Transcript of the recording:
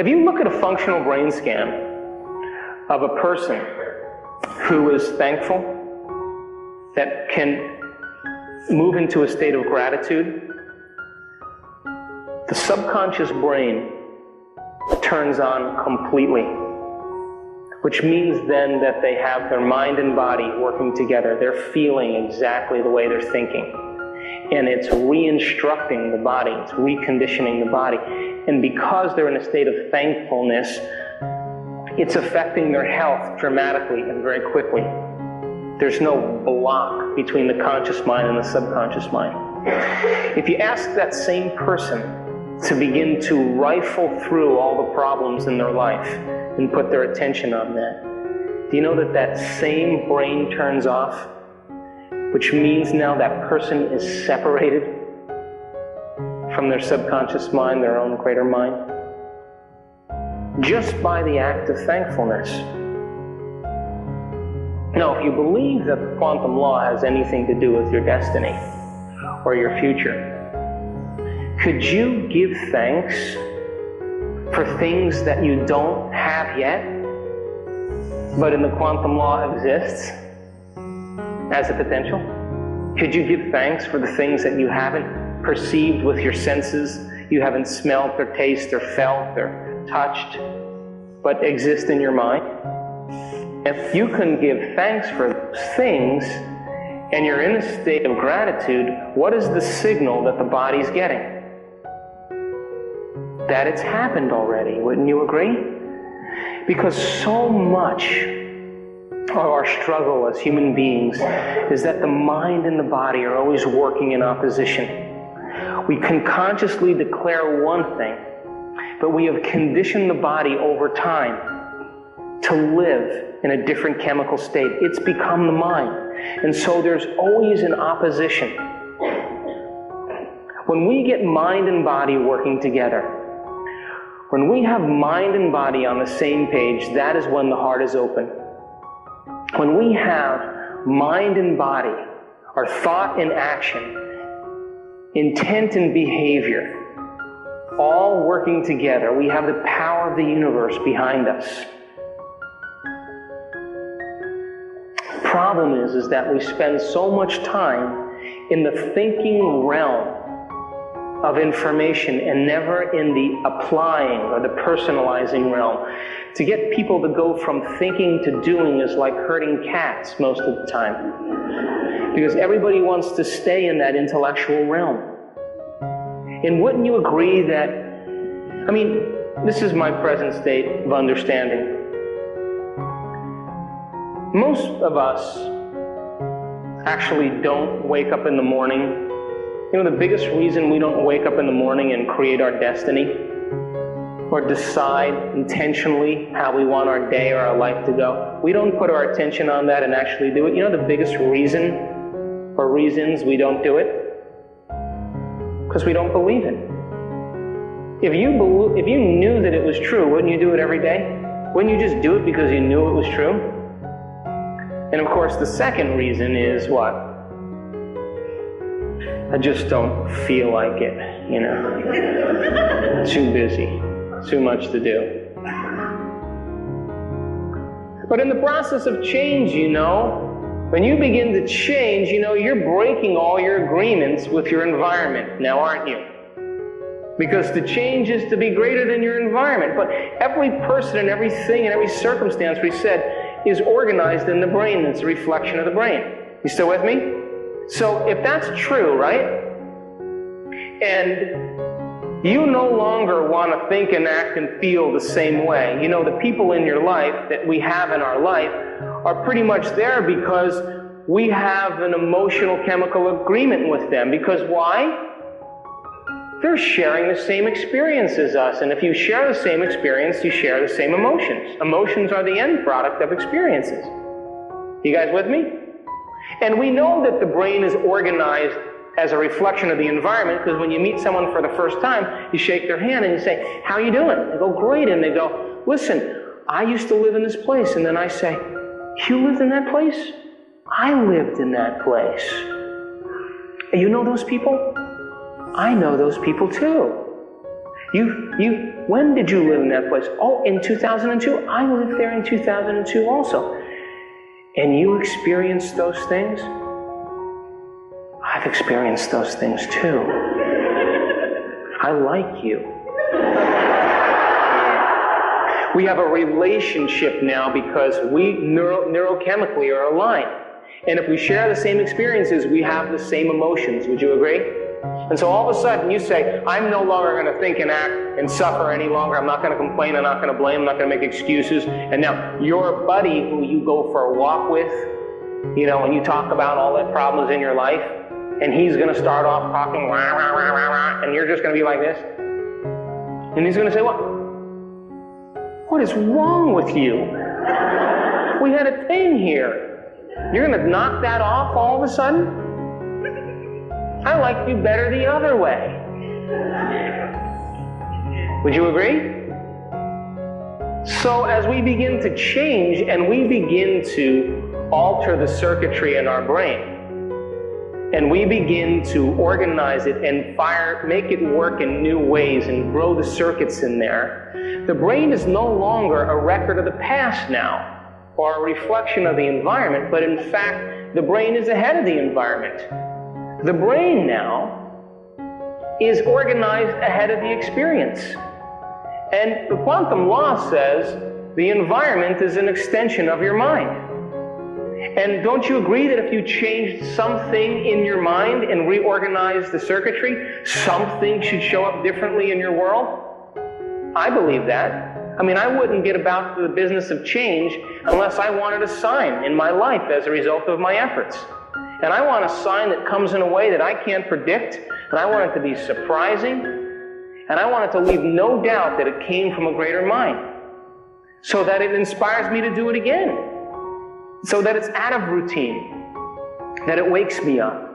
If you look at a functional brain scan of a person who is thankful, that can move into a state of gratitude, the subconscious brain turns on completely, which means then that they have their mind and body working together. They're feeling exactly the way they're thinking. And it's re-instructing the body, it's reconditioning the body. And because they're in a state of thankfulness, it's affecting their health dramatically and very quickly. There's no block between the conscious mind and the subconscious mind. If you ask that same person to begin to rifle through all the problems in their life and put their attention on that, do you know that that same brain turns off? Which means now that person is separated from their subconscious mind, their own greater mind, just by the act of thankfulness. Now, if you believe that the quantum law has anything to do with your destiny or your future, could you give thanks for things that you don't have yet, but in the quantum law exists as a potential? Could you give thanks for the things that you haven't perceived with your senses, you haven't smelt or tasted or felt or touched, but exist in your mind? If you can give thanks for those things and you're in a state of gratitude, what is the signal that the body's getting? That it's happened already, wouldn't you agree? Because so much of our struggle as human beings is that the mind and the body are always working in opposition. We can consciously declare one thing, but we have conditioned the body over time to live in a different chemical state. It's become the mind. And so there's always an opposition. When we get mind and body working together, when we have mind and body on the same page, that is when the heart is open. When we have mind and body, our thought and action, intent and behavior, all working together, we have the power of the universe behind us. The problem is that we spend so much time in the thinking realm of information and never in the applying or the personalizing realm. To get people to go from thinking to doing is like herding cats most of the time, because everybody wants to stay in that intellectual realm. And wouldn't you agree that, I mean, this is my present state of understanding. Most of us actually don't wake up in the morning. You know, the biggest reason we don't wake up in the morning and create our destiny or decide intentionally how we want our day or our life to go, we don't put our attention on that and actually do it. You know the biggest reason or reasons we don't do it? Because we don't believe it. If you knew that it was true, wouldn't you do it every day? Wouldn't you just do it because you knew it was true? And of course, the second reason is what? I just don't feel like it, you know. Too busy, too much to do. But in the process of change, you know, when you begin to change, you know, you're breaking all your agreements with your environment now, aren't you? Because the change is to be greater than your environment. But every person and everything and every circumstance, we said, is organized in the brain. It's a reflection of the brain. You still with me? So if that's true, right, and you no longer want to think and act and feel the same way, you know, the people in your life that we have in our life are pretty much there because we have an emotional chemical agreement with them. Because why? They're sharing the same experience as us. And if you share the same experience, you share the same emotions. Emotions are the end product of experiences. You guys with me? And we know that the brain is organized as a reflection of the environment, because when you meet someone for the first time, you shake their hand and you say, "How you doing?" They go, "Great." And they go, "Listen, I used to live in this place." And then I say, "You lived in that place?" "I lived in that place." "You know those people?" "I know those people too." When did you live in that place? Oh, in 2002. I lived there in 2002 also. And you experienced those things? I've experienced those things too. I like you. We have a relationship now because we neurochemically are aligned. And if we share the same experiences, we have the same emotions. Would you agree? And so all of a sudden you say, I'm no longer going to think and act and suffer any longer. I'm not going to complain. I'm not going to blame. I'm not going to make excuses. And now your buddy who you go for a walk with, when you talk about all the problems in your life, and he's going to start off talking, rah, rah, rah, rah, rah, and you're just going to be like this. And he's going to say, what is wrong with you? We had a thing here. You're going to knock that off all of a sudden? I like you better the other way. Would you agree? So as we begin to change and we begin to alter the circuitry in our brain, and we begin to organize it and make it work in new ways and grow the circuits in there, the brain is no longer a record of the past now, or a reflection of the environment, but in fact, the brain is ahead of the environment. The brain now is organized ahead of the experience. And the quantum law says the environment is an extension of your mind. And don't you agree that if you changed something in your mind and reorganized the circuitry, something should show up differently in your world? I believe that. I wouldn't get about the business of change unless I wanted a sign in my life as a result of my efforts. And I want a sign that comes in a way that I can't predict, and I want it to be surprising, and I want it to leave no doubt that it came from a greater mind, so that it inspires me to do it again, so that it's out of routine, that it wakes me up.